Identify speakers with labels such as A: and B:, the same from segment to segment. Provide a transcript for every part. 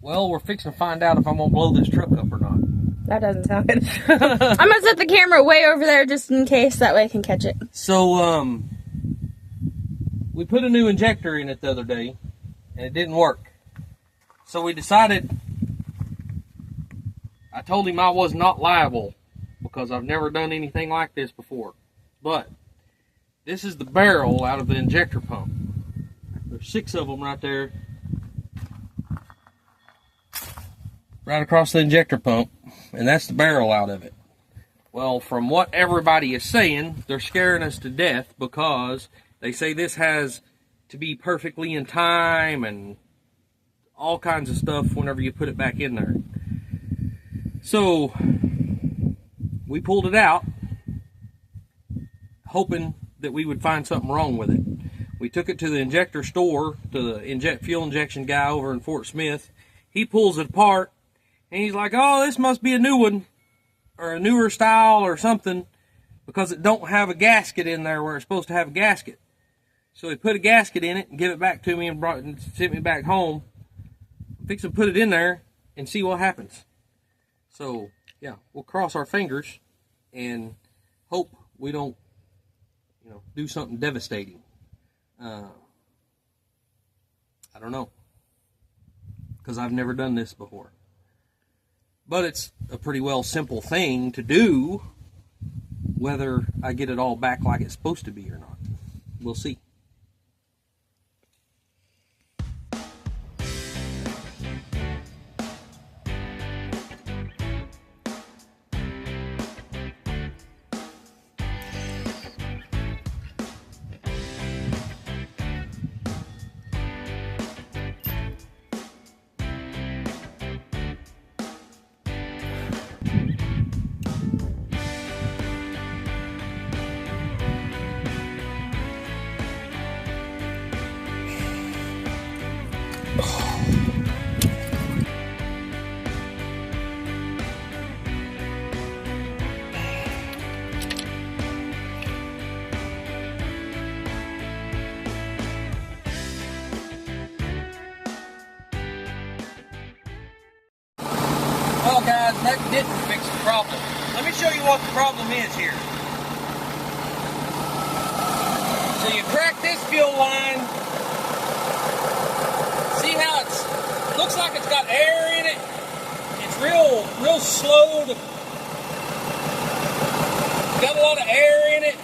A: Well, we're fixing to find out if I'm going to blow this truck up or not.
B: That doesn't sound good. I'm going to set the camera way over there just in case, that way I can catch it.
A: So, we put a new injector in it the other day, and it didn't work. So we decided, I told him I was not liable, because I've never done anything like this before. But, this is the barrel out of the injector pump. There's 6 of them right there. Right across the injector pump, and that's the barrel out of it. Well, from what everybody is saying, they're scaring us to death because they say this has to be perfectly in time and all kinds of stuff whenever you put it back in there. So, we pulled it out, hoping that we would find something wrong with it. We took it to the injector store, to the fuel injection guy over in Fort Smith. He pulls it apart. And he's like, oh, this must be a new one, or a newer style or something, because it don't have a gasket in there where it's supposed to have a gasket. So he put a gasket in it and gave it back to me and sent me back home. Fix and put it in there and see what happens. So, yeah, we'll cross our fingers and hope we don't, do something devastating. I don't know, because I've never done this before. But it's a pretty well simple thing to do, whether I get it all back like it's supposed to be or not. We'll see. Well, guys, that didn't fix the problem. Let me show you what the problem is here. So you crack this fuel line. See how looks like it's got air in it. It's real slow to, got a lot of air in it.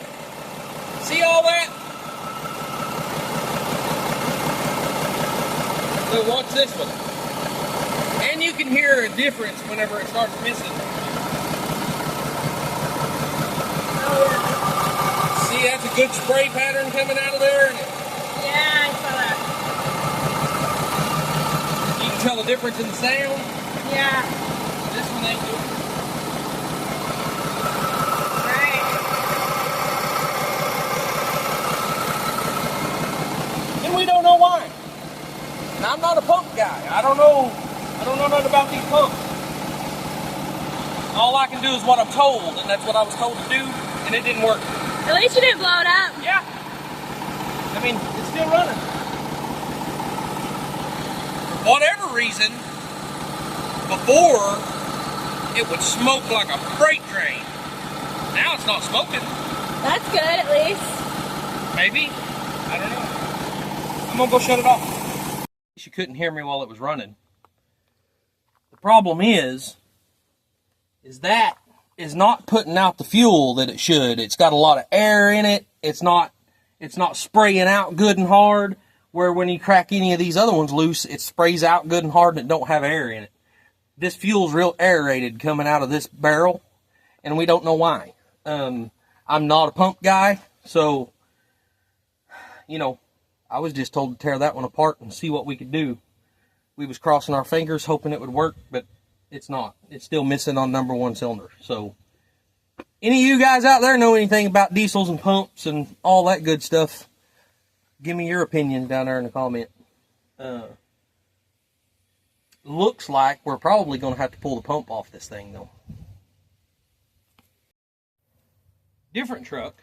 A: See all that? So watch this one. And you can hear a difference whenever it starts missing. See, that's a good spray pattern coming out of there.
B: Yeah, I saw that.
A: You can tell the difference in the sound.
B: Yeah.
A: This one ain't doing it.
B: Right.
A: And we don't know why. And I'm not a pump guy. I don't know nothing about these pumps. All I can do is what I'm told, and that's what I was told to do, and it didn't work.
B: At least you didn't blow it up.
A: Yeah. I mean, it's still running. For whatever reason, before, it would smoke like a freight train. Now it's not smoking.
B: That's good, at least.
A: Maybe. I don't know. I'm going to go shut it off. You couldn't hear me while it was running. The problem is that is not putting out the fuel that it should. It's got a lot of air in it. It's not spraying out good and hard, where when you crack any of these other ones loose, it sprays out good and hard and it don't have air in it. This fuel's real aerated coming out of this barrel, and we don't know why. I'm not a pump guy, so, I was just told to tear that one apart and see what we could do. We was crossing our fingers hoping it would work, but it's not. It's still missing on number 1 cylinder. So, any of you guys out there know anything about diesels and pumps and all that good stuff, give me your opinion down there in the comment. Looks like we're probably going to have to pull the pump off this thing, though. Different truck.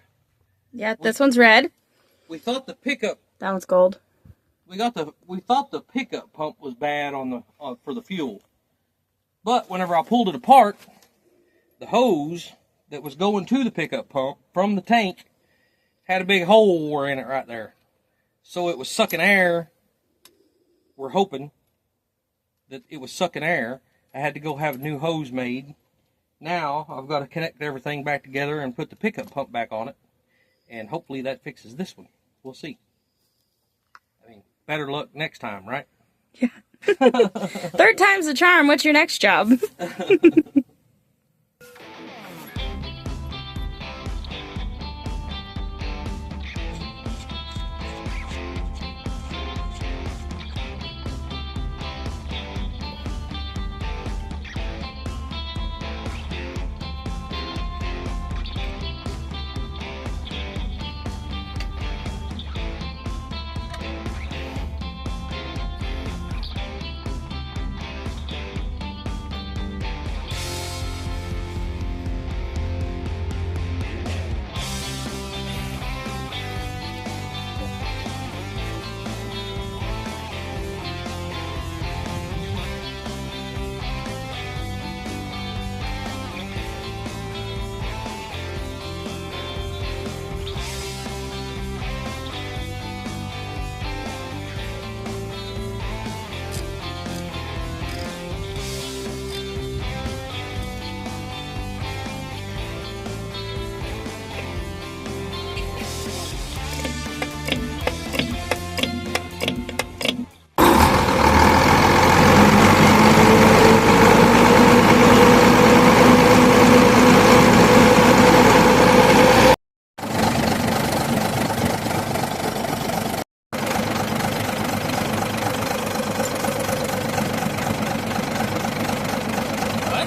B: Yeah, this one's red.
A: We thought the pickup...
B: That one's gold.
A: we thought the pickup pump was bad for the fuel. But whenever I pulled it apart, the hose that was going to the pickup pump from the tank had a big hole in it right there. So it was sucking air. We're hoping that it was sucking air. I had to go have a new hose made. Now I've got to connect everything back together and put the pickup pump back on it. And hopefully that fixes this one. We'll see. I mean, better luck next time, right?
B: Yeah. Third time's the charm. What's your next job?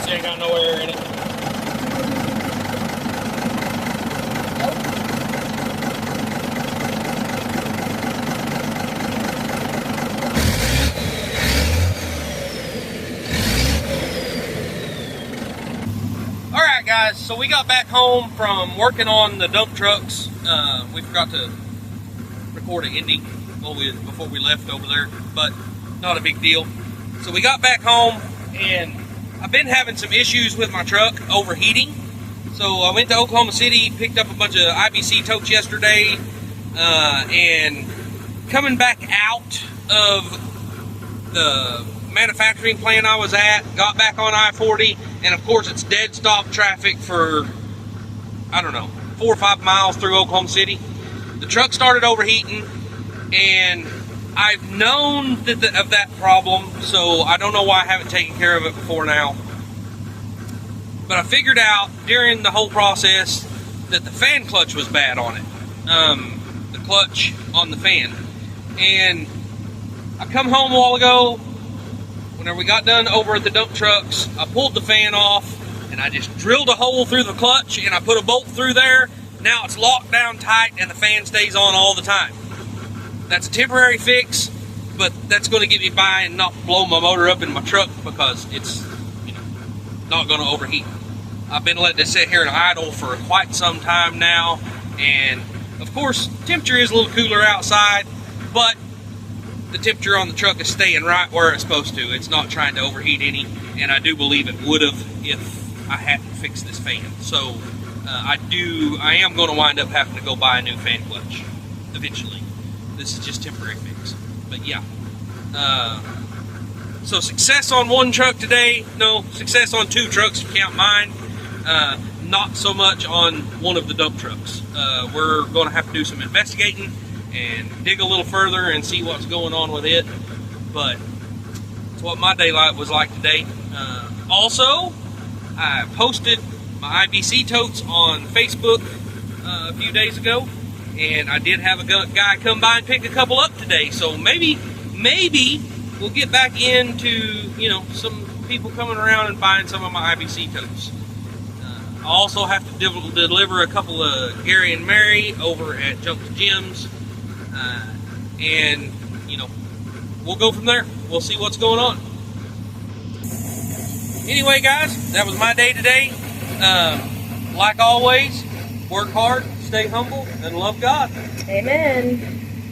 A: Ain't got no air in it. Alright guys, so we got back home from working on the dump trucks. We forgot to record an ending before we left over there, but not a big deal. So we got back home and I've been having some issues with my truck overheating. So I went to Oklahoma City, picked up a bunch of IBC totes yesterday, and coming back out of the manufacturing plant I was at, got back on I-40, and of course it's dead stop traffic for, I don't know, 4 or 5 miles through Oklahoma City. The truck started overheating, and I've known of that problem, so I don't know why I haven't taken care of it before now. But I figured out during the whole process that the fan clutch was bad on it. The clutch on the fan. And I come home a while ago, whenever we got done over at the dump trucks, I pulled the fan off, and I just drilled a hole through the clutch, and I put a bolt through there. Now it's locked down tight, and the fan stays on all the time. That's a temporary fix, but that's going to get me by and not blow my motor up in my truck because it's, not going to overheat. I've been letting it sit here and idle for quite some time now, and of course, temperature is a little cooler outside, but the temperature on the truck is staying right where it's supposed to. It's not trying to overheat any, and I do believe it would have if I hadn't fixed this fan. So I am going to wind up having to go buy a new fan clutch eventually. This is just temporary fix. But yeah. So success on one truck today. No, success on 2 trucks if you count mine. Not so much on one of the dump trucks. We're going to have to do some investigating and dig a little further and see what's going on with it. But it's what my daylight was like today. Also, I posted my IBC totes on Facebook a few days ago, and I did have a guy come by and pick a couple up today. So maybe we'll get back into, some people coming around and buying some of my IBC totes. I also have to deliver a couple of Gary and Mary over at Junk to Jim's. And, we'll go from there. We'll see what's going on. Anyway, guys, that was my day today. Like always, work hard, stay humble, and love God.
B: Amen.